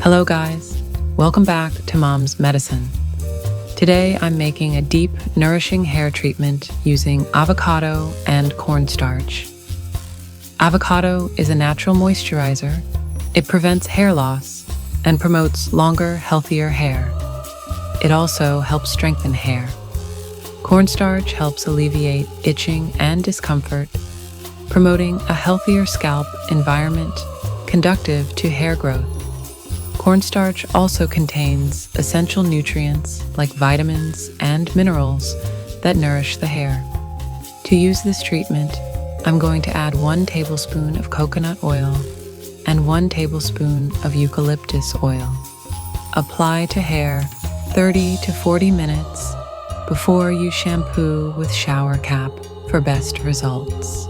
Hello guys, welcome back to Mom's Medicine. Today I'm making a deep, nourishing hair treatment using avocado and cornstarch. Avocado is a natural moisturizer. It prevents hair loss and promotes longer, healthier hair. It also helps strengthen hair. Cornstarch helps alleviate itching and discomfort, promoting a healthier scalp environment conducive to hair growth. Cornstarch also contains essential nutrients like vitamins and minerals that nourish the hair. To use this treatment, I'm going to add 1 tablespoon of coconut oil and 1 tablespoon of eucalyptus oil. Apply to hair 30 to 40 minutes before you shampoo with shower cap for best results.